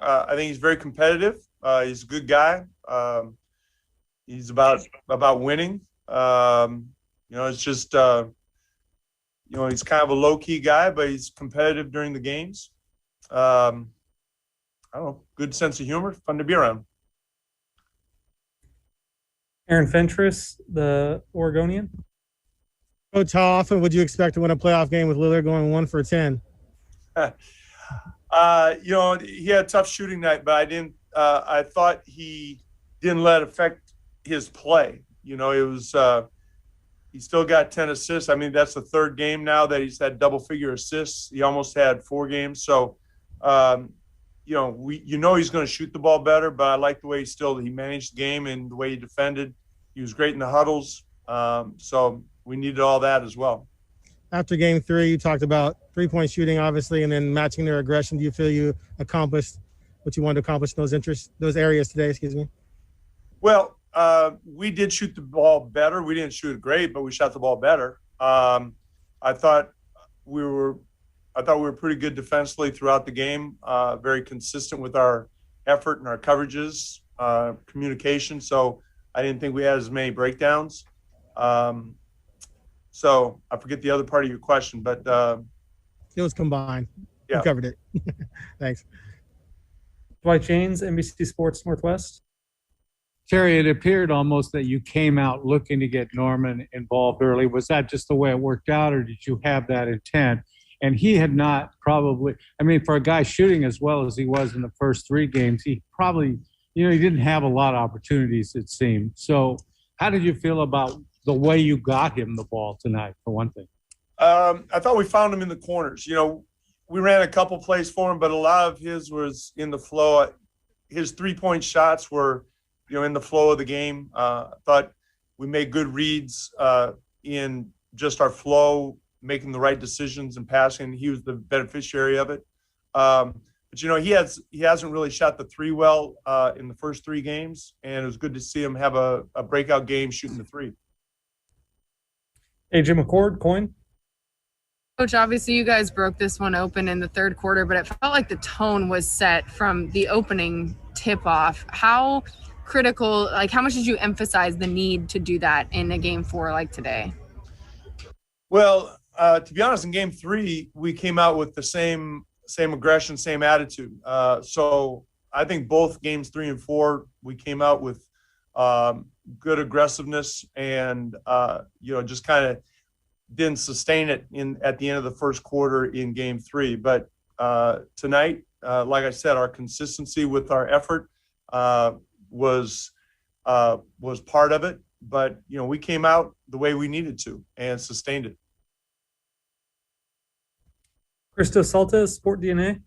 I think he's very competitive. He's a good guy. He's about winning. It's just he's kind of a low key guy, but he's competitive during the games. Um, I don't know, good sense of humor, fun to be around. Aaron Fentress, the Oregonian. Coach, how often would you expect to win a playoff game with Lillard going 1 for 10? He had a tough shooting night, but I didn't. I thought he didn't let it affect his play. It was he still got 10 assists. I mean, that's the third game now that he's had double-figure assists. He almost had 4 games. So, he's going to shoot the ball better. But I like the way he managed the game and the way he defended. He was great in the huddles. So we needed all that as well. After game 3, you talked about three-point shooting, obviously, and then matching their aggression. Do you feel you accomplished what you wanted to accomplish in those areas today? Excuse me. Well, we did shoot the ball better. We didn't shoot it great, but we shot the ball better. I thought we were pretty good defensively throughout the game. Very consistent with our effort and our coverages, communication. So I didn't think we had as many breakdowns. So I forget the other part of your question, but it was combined. Yeah. You covered it. Thanks. Dwight James, NBC Sports Northwest. Terry, it appeared almost that you came out looking to get Norman involved early. Was that just the way it worked out, or did you have that intent? And he had not probably – I mean, for a guy shooting as well as he was in the first 3 games, he probably – he didn't have a lot of opportunities, it seemed. So how did you feel about the way you got him the ball tonight, for one thing? I thought we found him in the corners. We ran a couple plays for him, but a lot of his was in the flow. His 3-point shots were – in the flow of the game. I thought we made good reads in just our flow, making the right decisions and passing. He was the beneficiary of it. But he hasn't really shot the 3 well in the first 3 games, and it was good to see him have a breakout game shooting the 3. AJ McCord, Coin. Coach, obviously you guys broke this one open in the third quarter, but it felt like the tone was set from the opening tip-off. How critical, how much did you emphasize the need to do that in a game 4 like today? Well, to be honest, in game 3, we came out with the same aggression, same attitude. So I think both games 3 and 4, we came out with good aggressiveness and, just kind of didn't sustain it at the end of the first quarter in game 3. But tonight, like I said, our consistency with our effort was part of it, but we came out the way we needed to and sustained it. Christos Saltes, Sport DNA.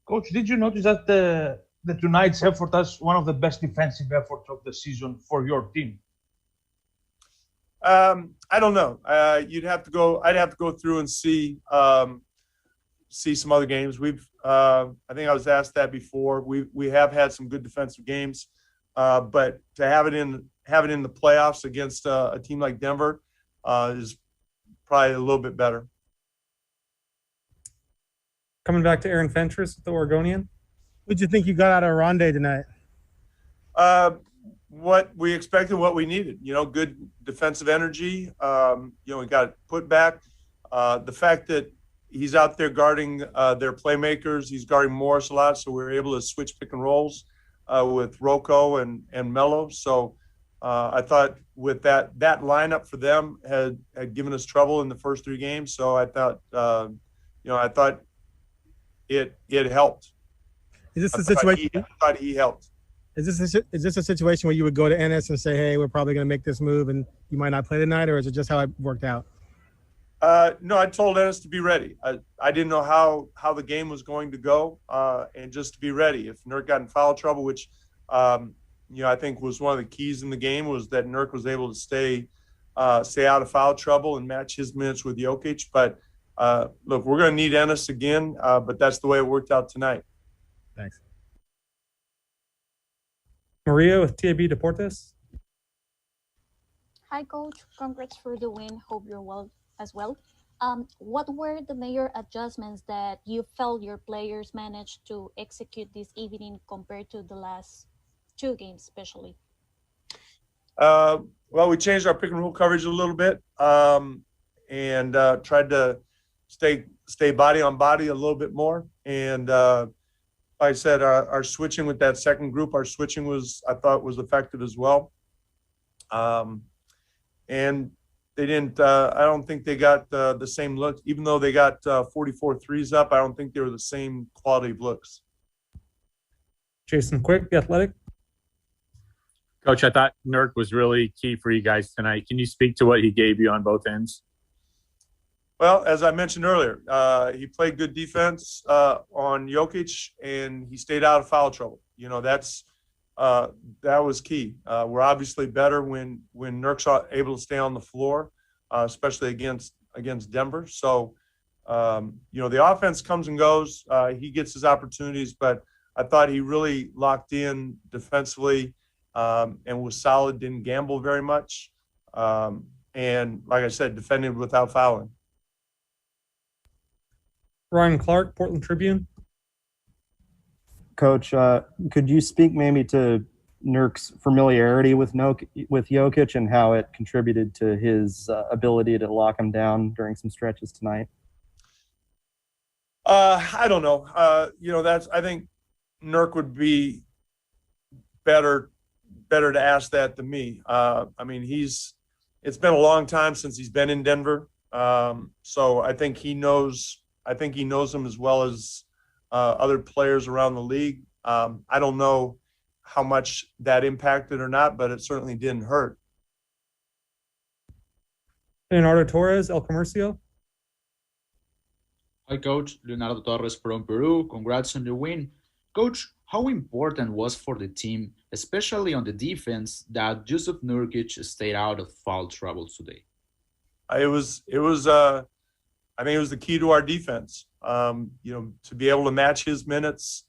Coach, did you notice that the tonight's effort was one of the best defensive efforts of the season for your team? I don't know. I'd have to go through and see some other games. I think I was asked that before. We have had some good defensive games, but to have it in the playoffs against a team like Denver is probably a little bit better. Coming back to Aaron Fentress with the Oregonian. What did you think you got out of Rondae tonight? What we expected, what we needed. Good defensive energy. We got put back. The fact that he's out there guarding their playmakers. He's guarding Morris a lot, so we were able to switch pick and rolls with Rocco and Melo. So I thought with that lineup for them had given us trouble in the first 3 games. So I thought it helped. Is this a situation? I thought he helped. Is this a situation where you would go to Ennis and say, "Hey, we're probably going to make this move, and you might not play tonight," or is it just how it worked out? No, I told Ennis to be ready. I didn't know how the game was going to go, and just to be ready. If Nurk got in foul trouble, which I think was one of the keys in the game, was that Nurk was able to stay out of foul trouble and match his minutes with Jokic. But look, we're going to need Ennis again, but that's the way it worked out tonight. Thanks. Maria with TAB Deportes. Hi, Coach. Congrats for the win. Hope you're well as well. What were the major adjustments that you felt your players managed to execute this evening compared to the last two games, especially? Well, we changed our pick and roll coverage a little bit, and tried to stay body on body a little bit more. And like I said, our switching with that second group, I thought was effective as well. And they didn't. I don't think they got the same look, even though they got 44 threes up. I don't think they were the same quality of looks. Jason Quick, The Athletic. Coach, I thought Nurk was really key for you guys tonight. Can you speak to what he gave you on both ends? Well, as I mentioned earlier, he played good defense on Jokic, and he stayed out of foul trouble. You know, that was key. We're obviously better when Nurk's able to stay on the floor, especially against Denver. So, you know, the offense comes and goes. He gets his opportunities, but I thought he really locked in defensively and was solid, didn't gamble very much. And like I said, defended without fouling. Ryan Clark, Portland Tribune. Coach, could you speak maybe to Nurk's familiarity with Jokic and how it contributed to his ability to lock him down during some stretches tonight? I don't know. You know, I think Nurk would be better to ask that than me. I mean, it's been a long time since he's been in Denver. So I think he knows him as well as other players around the league. I don't know how much that impacted or not, but it certainly didn't hurt. Leonardo Torres, El Comercio. Hi, Coach. Leonardo Torres from Peru. Congrats on the win. Coach, how important was for the team, especially on the defense, that Jusuf Nurkic stayed out of foul trouble today? It was I think it was the key to our defense. You know, to be able to match his minutes